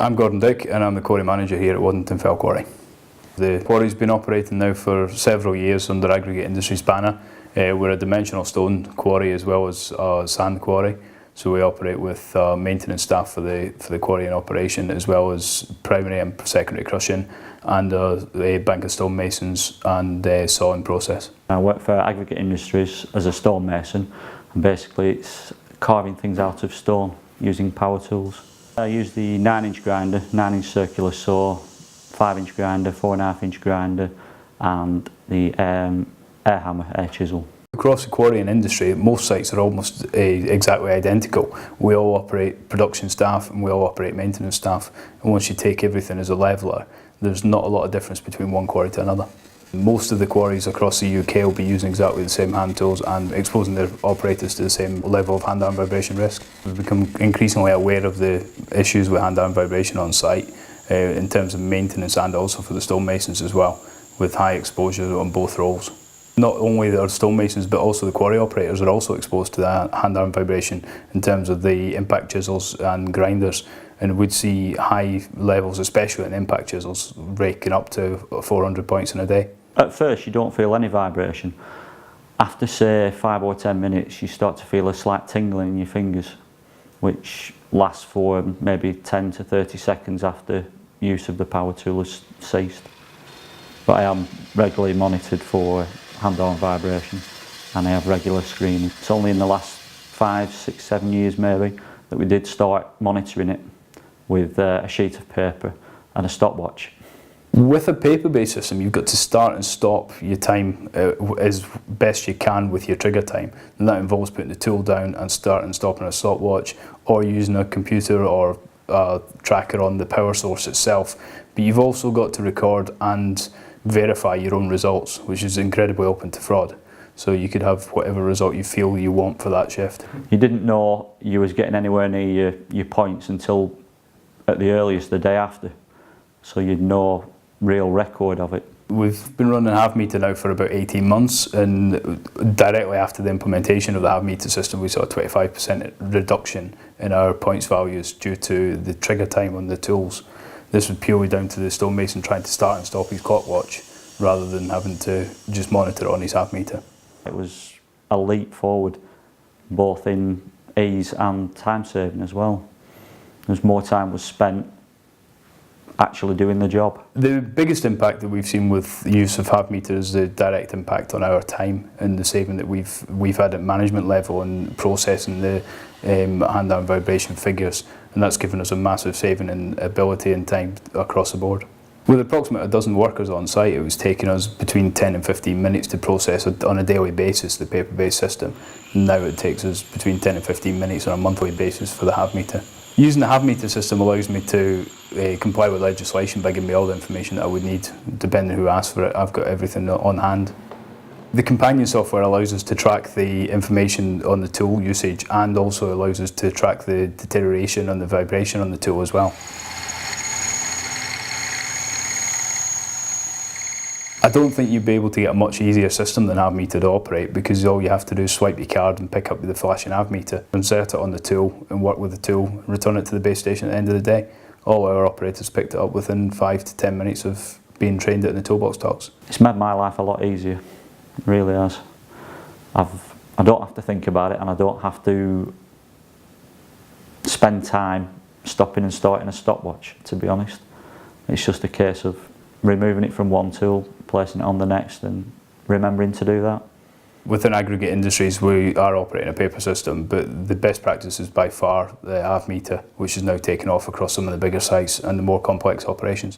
I'm Gordon Dick and I'm the quarry manager here at Waddington Fell Quarry. The quarry's been operating now for several years under Aggregate Industries banner. We're a dimensional stone quarry as well as a sand quarry, so we operate with maintenance staff for the quarry in operation, as well as primary and secondary crushing, and a bank of stonemasons and sawing process. I work for Aggregate Industries as a stonemason, and basically it's carving things out of stone using power tools. I use the 9-inch grinder, 9-inch circular saw, 5-inch grinder, 4.5-inch grinder, and the air hammer, air chisel. Across the quarry and industry, most sites are almost exactly identical. We all operate production staff and we all operate maintenance staff, and once you take everything as a leveller, there's not a lot of difference between one quarry to another. Most of the quarries across the UK will be using exactly the same hand tools and exposing their operators to the same level of hand-arm vibration risk. We've become increasingly aware of the issues with hand-arm vibration on site in terms of maintenance and also for the stonemasons as well, with high exposure on both roles. Not only our stonemasons but also the quarry operators are also exposed to that hand-arm vibration in terms of the impact chisels and grinders, and we'd see high levels, especially in impact chisels, raking up to 400 points in a day. At first you don't feel any vibration. After say 5 or 10 minutes you start to feel a slight tingling in your fingers, which lasts for maybe 10 to 30 seconds after use of the power tool has ceased. But I am regularly monitored for hand-arm vibration and I have regular screening. It's only in the last 5, 6, 7 years maybe that we did start monitoring it with a sheet of paper and a stopwatch. With a paper-based system, you've got to start and stop your time as best you can with your trigger time, and that involves putting the tool down and start and stopping a stopwatch, or using a computer or a tracker on the power source itself. But you've also got to record and verify your own results, which is incredibly open to fraud. So you could have whatever result you feel you want for that shift. You didn't know you was getting anywhere near your points until at the earliest the day after, so you'd know real record of it. We've been running HAVMETER now for about 18 months, and directly after the implementation of the HAVMETER system we saw a 25% reduction in our points values due to the trigger time on the tools. This was purely down to the stonemason trying to start and stop his clock watch rather than having to just monitor it on his HAVMETER. It was a leap forward, both in ease and time saving as well. As more time was spent actually doing the job. The biggest impact that we've seen with the use of HAVMETER is the direct impact on our time and the saving that we've had at management level and processing the hand-arm vibration figures, and that's given us a massive saving in ability and time across the board. With approximately a dozen workers on site, it was taking us between 10 and 15 minutes to process on a daily basis the paper-based system. Now it takes us between 10 and 15 minutes on a monthly basis for the HAVMETER. Using the HAVMETER system allows me to comply with legislation by giving me all the information that I would need, depending who asks for it. I've got everything on hand. The companion software allows us to track the information on the tool usage and also allows us to track the deterioration and the vibration on the tool as well. I don't think you'd be able to get a much easier system than HAVMETER to operate, because all you have to do is swipe your card and pick up the flashing HAVMETER, insert it on the tool and work with the tool, return it to the base station at the end of the day. All our operators picked it up within 5 to 10 minutes of being trained at the toolbox talks. It's made my life a lot easier, it really has. I don't have to think about it, and I don't have to spend time stopping and starting a stopwatch, to be honest. It's just a case of removing it from one tool, placing it on the next and remembering to do that. Within Aggregate Industries we are operating a paper system, but the best practice is by far the HAVMETER, which is now taken off across some of the bigger sites and the more complex operations.